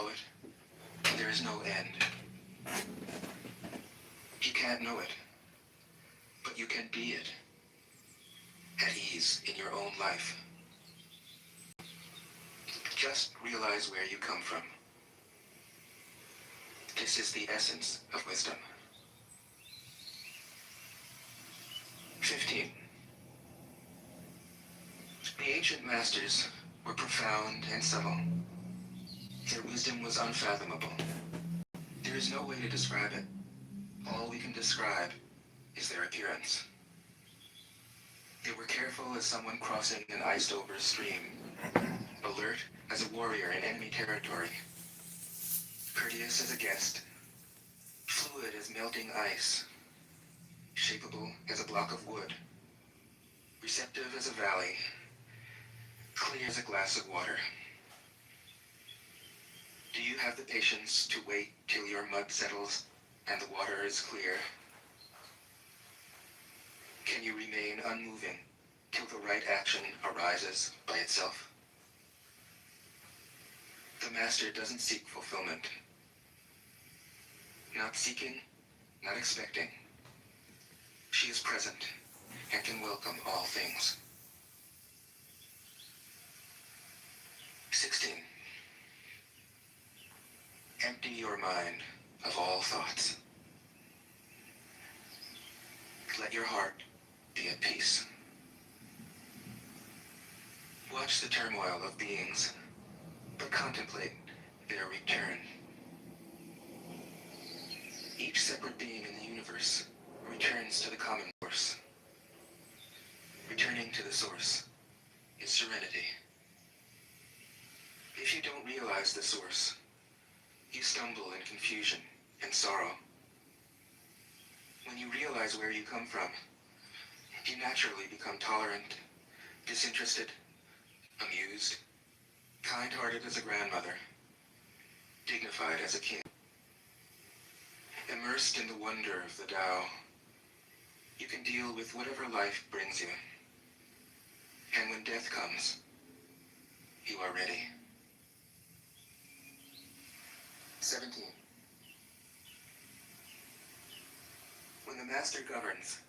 follow it, there is no end. You can't know it, but you can be it, at ease in your own life. Just realize where you come from. This is the essence of wisdom. 15. The ancient masters were profound and subtle. Their wisdom was unfathomable. There is no way to describe it. All we can describe is their appearance. They were careful as someone crossing an iced-over stream, alert as a warrior in enemy territory, courteous as a guest, fluid as melting ice, shapeable as a block of wood, receptive as a valley, clear as a glass of water. Do you have the patience to wait till your mud settles and the water is clear? Can you remain unmoving till the right action arises by itself? The master doesn't seek fulfillment. Not seeking, not expecting. She is present and can welcome all things. 16. Empty your mind of all thoughts. Let your heart be at peace. Watch the turmoil of beings, but contemplate their return. Each separate being in the universe returns to the common source. Returning to the source is serenity. If you don't realize the source, you stumble in confusion and sorrow. When you realize where you come from, you naturally become tolerant, disinterested, amused, kind-hearted as a grandmother, dignified as a king. Immersed in the wonder of the Tao, you can deal with whatever life brings you. And when death comes, you are ready. 17. When the master governs,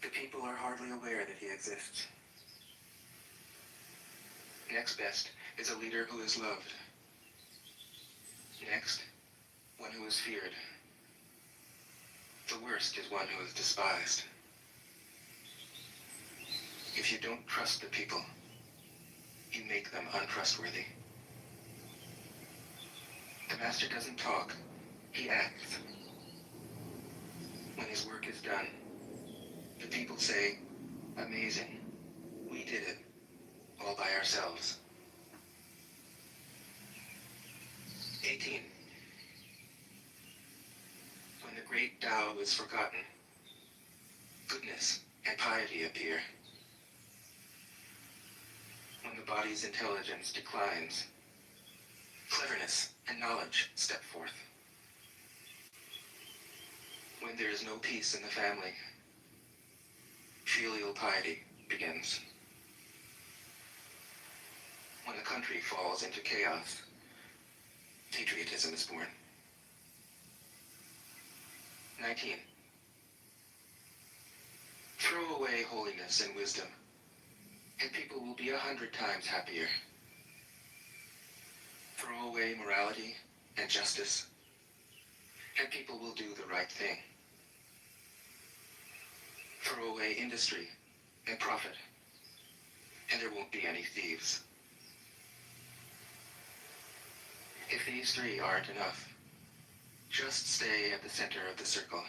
the people are hardly aware that he exists. Next best is a leader who is loved. Next, one who is feared. The worst is one who is despised. If you don't trust the people, you make them untrustworthy. The master doesn't talk, he acts. When his work is done, the people say, "Amazing, we did it, all by ourselves." 18. When the great Tao is forgotten, goodness and piety appear. When the body's intelligence declines, cleverness and knowledge step forth. When there is no peace in the family, filial piety begins. When the country falls into chaos, patriotism is born. 19. Throw away holiness and wisdom, and people will be 100 times happier. Throw away morality and justice, and people will do the right thing. Throw away industry and profit, and there won't be any thieves. If these three aren't enough, just stay at the center of the circle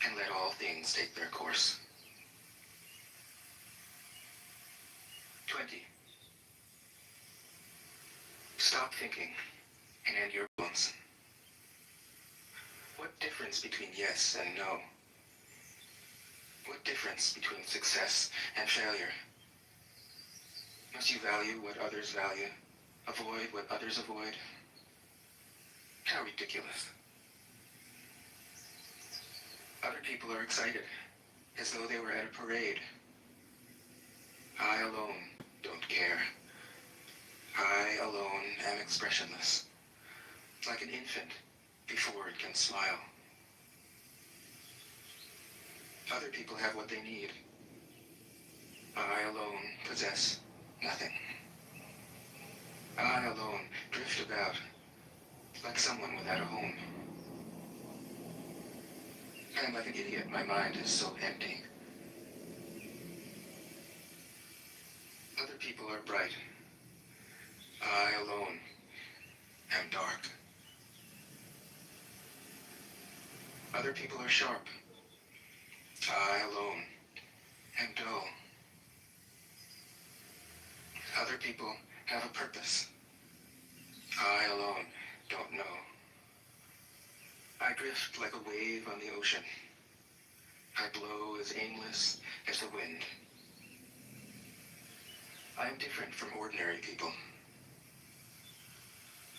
and let all things take their course. 20. Stop thinking and end your bones. What difference between yes and no? What difference between success and failure? Must you value what others value, avoid what others avoid? How ridiculous. Other people are excited, as though they were at a parade. I alone don't care. I alone am expressionless, like an infant before it can smile. Other people have what they need. I alone possess nothing. I alone drift about like someone without a home. I am like an idiot. My mind is so empty. Other people are bright. I alone am dark. Other people are sharp. I alone am dull. Other people have a purpose. I alone don't know. I drift like a wave on the ocean. I blow as aimless as the wind. I am different from ordinary people.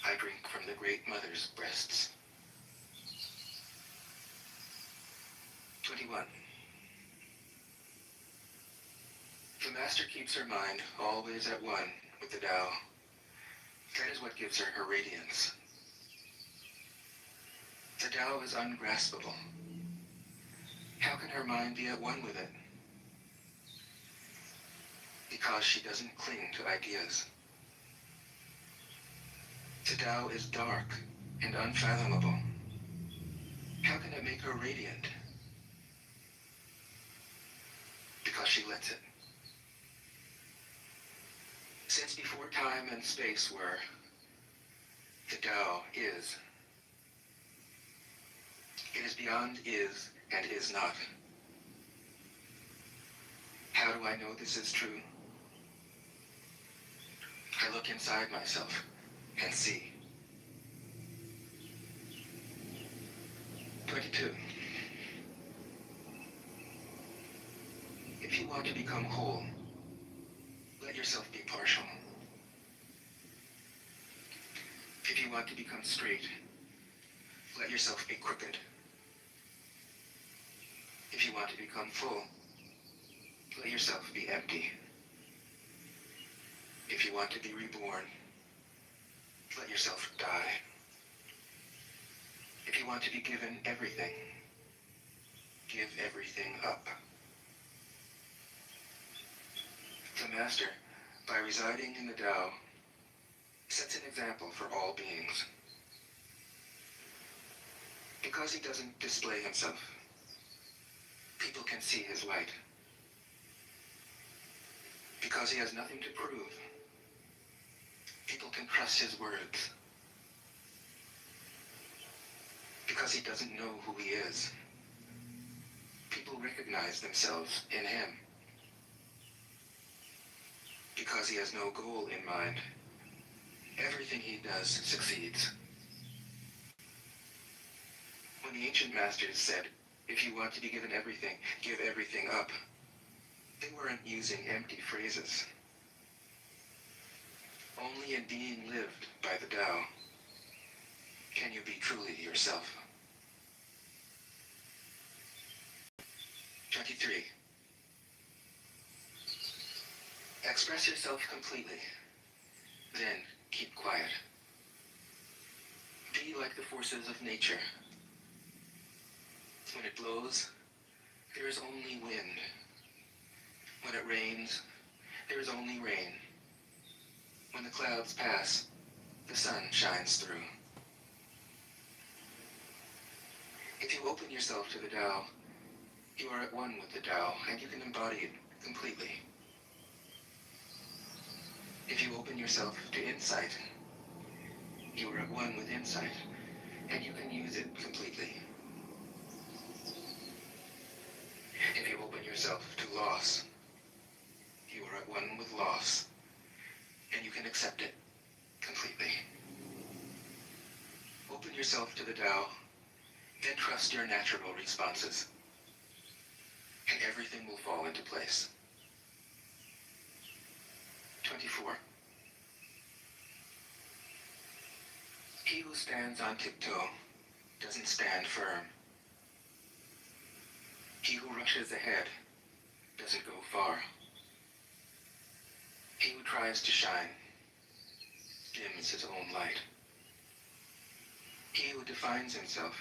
I drink from the Great Mother's breasts. 21. The Master keeps her mind always at one with the Tao. That is what gives her her radiance. The Tao is ungraspable. How can her mind be at one with it? Because she doesn't cling to ideas. The Tao is dark and unfathomable. How can it make her radiant? Because she lets it. Since before time and space were, the Tao is. It is beyond is and is not. How do I know this is true? I look inside myself and see. 22. If you want to become whole, let yourself be partial. If you want to become straight, let yourself be crooked. If you want to become full, let yourself be empty. If you want to be reborn, let yourself die. If you want to be given everything, give everything up. The Master, by residing in the Tao, sets an example for all beings. Because he doesn't display himself, people can see his light. Because he has nothing to prove, people can trust his words. Because he doesn't know who he is, people recognize themselves in him. Because he has no goal in mind, everything he does succeeds. When the ancient masters said, if you want to be given everything, give everything up, they weren't using empty phrases. Only in being lived by the Tao can you be truly yourself. 23. Express yourself completely, then keep quiet. Be like the forces of nature. When it blows, there is only wind. When it rains, there is only rain. When the clouds pass, the sun shines through. If you open yourself to the Tao, you are at one with the Tao, and you can embody it completely. If you open yourself to insight, you are at one with insight, and you can use it completely. If you open yourself to loss, you are at one with loss, and you can accept it completely. Open yourself to the Tao, then trust your natural responses, and everything will fall into place. 24. He who stands on tiptoe doesn't stand firm. He who rushes ahead doesn't go far. He who tries to shine dims his own light. He who defines himself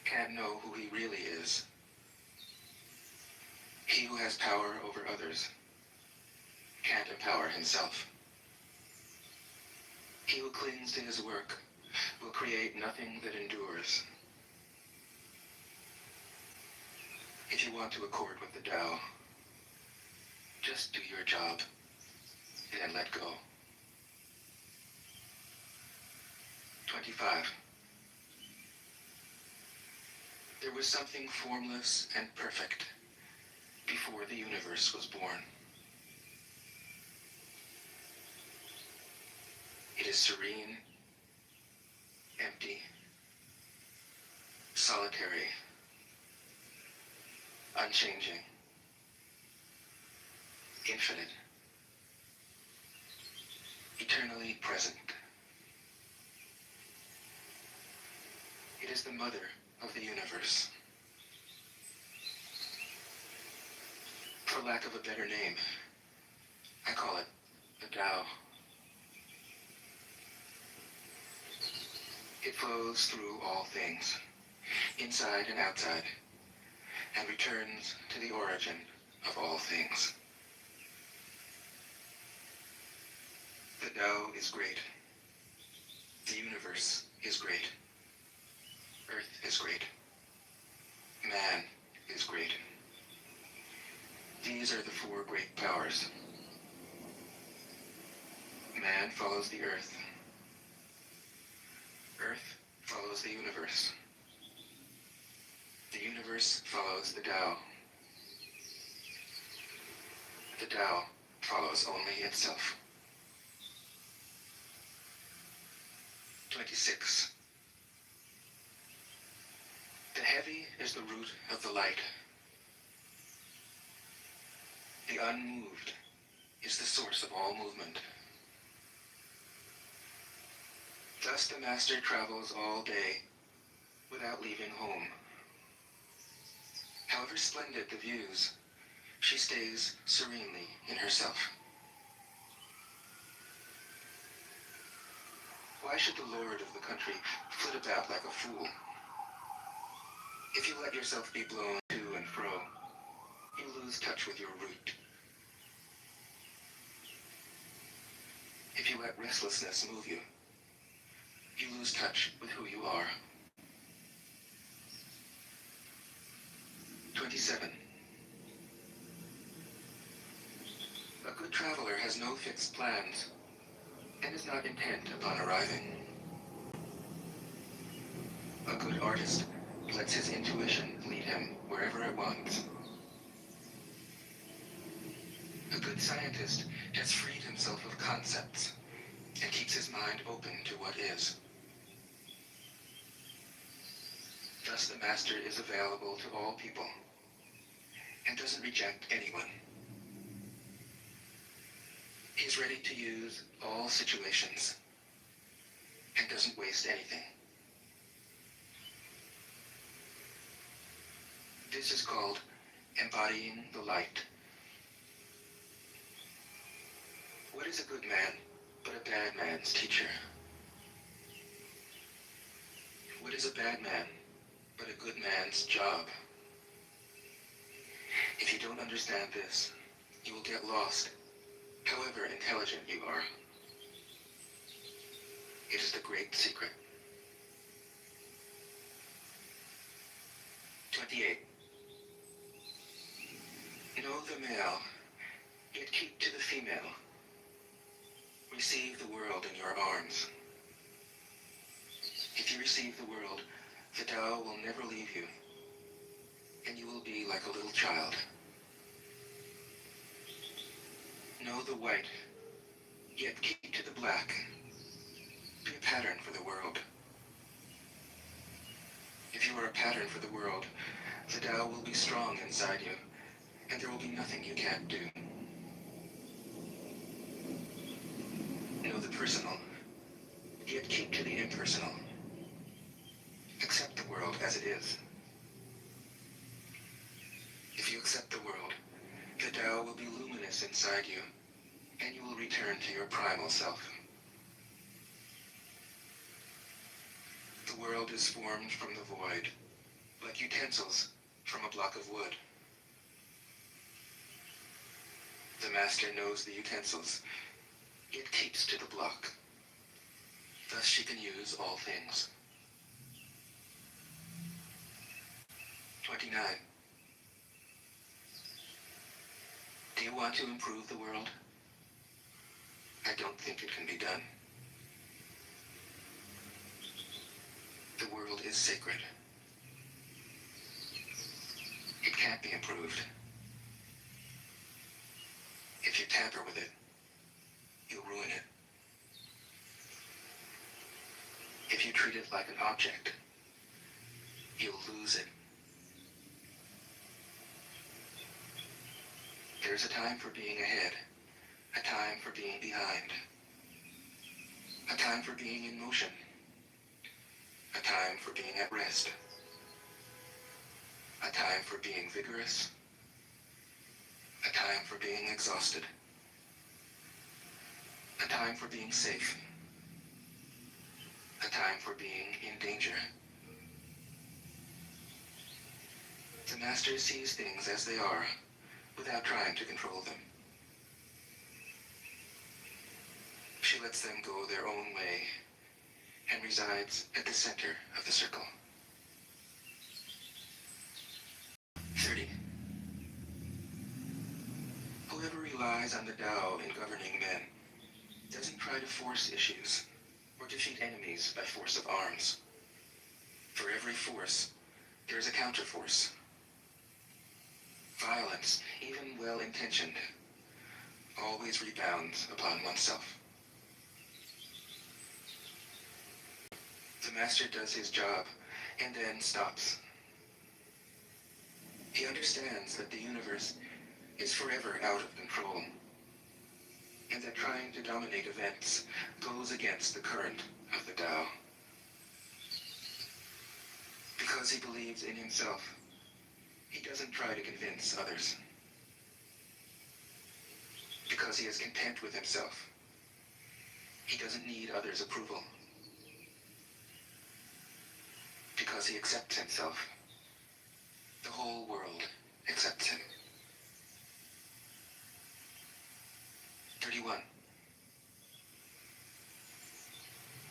can't know who he really is. He who has power over others can't empower himself. He who clings to his work will create nothing that endures. If you want to accord with the Tao, just do your job and let go. 25. There was something formless and perfect before the universe was born. It is serene, empty, solitary, unchanging, infinite, eternally present. It is the mother of the universe. For lack of a better name, I call it the Tao. It flows through all things, inside and outside, and returns to the origin of all things. The Tao is great. The universe is great. Earth is great. Man is great. These are the four great powers. Man follows the earth. Earth follows the universe. The universe follows the Tao. The Tao follows only itself. 26. The heavy is the root of the light. The unmoved is the source of all movement. Thus the master travels all day without leaving home. However splendid the views, she stays serenely in herself. Why should the lord of the country flit about like a fool? If you let yourself be blown to and fro, you lose touch with your root. If you let restlessness move you, you lose touch with who you are. 27. A good traveler has no fixed plans and is not intent upon arriving. A good artist lets his intuition lead him wherever it wants. A good scientist has freed himself of concepts and keeps his mind open to what is. Thus the master is available to all people and doesn't reject anyone. He's ready to use all situations and doesn't waste anything. This is called embodying the light. What is a good man but a bad man's teacher? What is a bad man but a good man's job? If you don't understand this, you will get lost, however intelligent you are. It is the great secret. 28. Know the male, yet keep to the female. Receive the world in your arms. If you receive the world, the Tao will never leave you, and you will be like a little child. Know the white, yet keep to the black. Be a pattern for the world. If you are a pattern for the world, the Tao will be strong inside you, and there will be nothing you can't do. Know the personal, yet keep to the impersonal. Accept the world as it is. If you accept the world, the Tao will be luminous inside you, and you will return to your primal self. world is formed from the void, like utensils from a block of wood. The master knows the utensils, yet keeps to the block. Thus she can use all things. 29. Do you want to improve the world? I don't think it can be done. The world is sacred. It can't be improved. If you tamper with it, you'll ruin it. If you treat it like an object, you'll lose it. There's a time for being ahead, a time for being behind, a time for being in motion, a time for being at rest, a time for being vigorous, a time for being exhausted, a time for being safe, a time for being in danger. The master sees things as they are, without trying to control them. She lets them go their own way and resides at the center of the circle. 30. Whoever relies on the Tao in governing men doesn't try to force issues or defeat enemies by force of arms. For every force, there is a counterforce. Violence, even well-intentioned, always rebounds upon oneself. The master does his job and then stops. He understands that the universe is forever out of control, and that trying to dominate events goes against the current of the Tao. Because he believes in himself, he doesn't try to convince others. Because he is content with himself, he doesn't need others' approval. Because he accepts himself, the whole world accepts him. 31.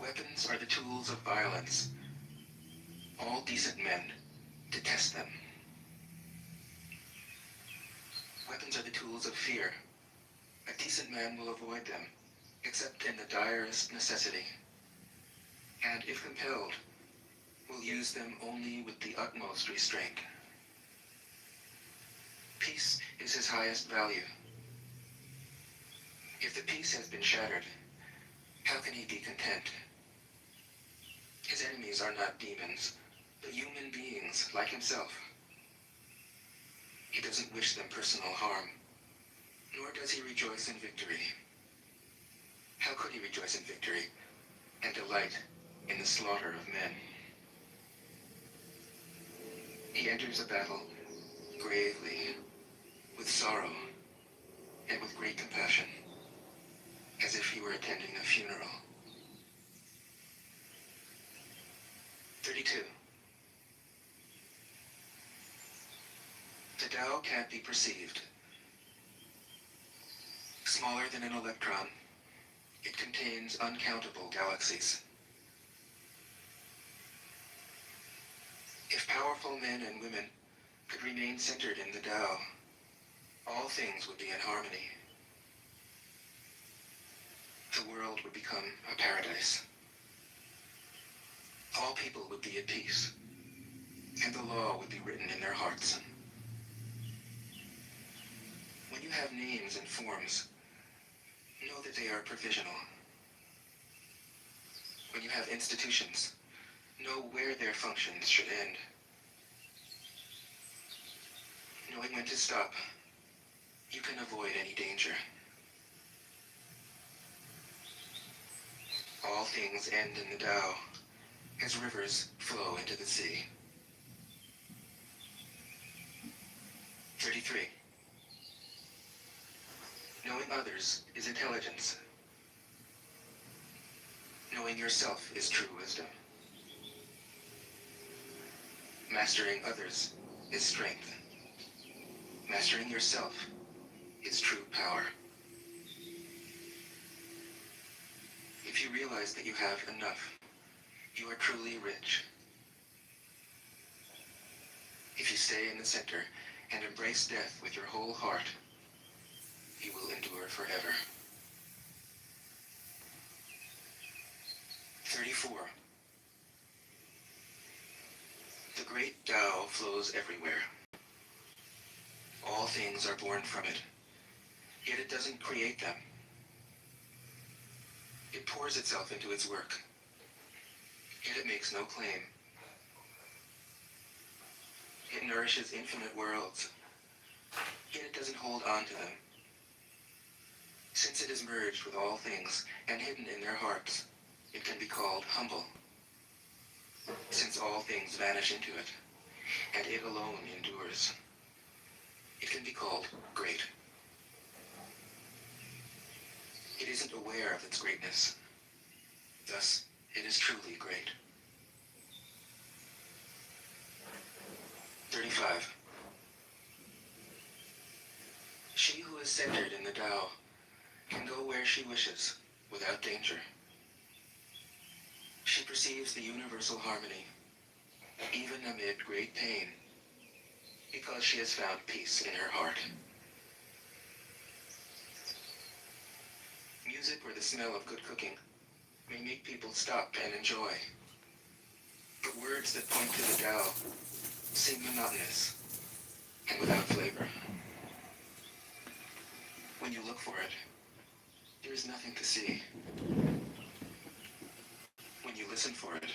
Weapons are the tools of violence. All decent men detest them. Weapons are the tools of fear. A decent man will avoid them, except in the direst necessity. And if compelled, will use them only with the utmost restraint. Peace is his highest value. If the peace has been shattered, how can he be content? His enemies are not demons, but human beings like himself. He doesn't wish them personal harm, nor does he rejoice in victory. How could he rejoice in victory and delight in the slaughter of men? He enters a battle gravely, with sorrow, and with great compassion, as if he were attending a funeral. 32. The Tao can't be perceived. Smaller than an electron, it contains uncountable galaxies. If powerful men and women could remain centered in the Tao, all things would be in harmony. The world would become a paradise. All people would be at peace, and the law would be written in their hearts. When you have names and forms, know that they are provisional. When you have institutions, know where their functions should end. Knowing when to stop, you can avoid any danger. All things end in the Tao, as rivers flow into the sea. 33. Knowing others is intelligence. Knowing yourself is true wisdom. Mastering others is strength. Mastering yourself is true power. If you realize that you have enough, you are truly rich. If you stay in the center and embrace death with your whole heart, you will endure forever. 34. The great Tao flows everywhere. All things are born from it, yet it doesn't create them. It pours itself into its work, yet it makes no claim. It nourishes infinite worlds, yet it doesn't hold on to them. Since it is merged with all things and hidden in their hearts, it can be called humble. Since all things vanish into it, and it alone endures, it can be called great. It isn't aware of its greatness. Thus, it is truly great. 35. She who is centered in the Tao can go where she wishes without danger. She perceives the universal harmony, even amid great pain, because she has found peace in her heart. Music or the smell of good cooking may make people stop and enjoy. But words that point to the Tao seem monotonous and without flavor. When you look for it, there is nothing to see. When you listen for it,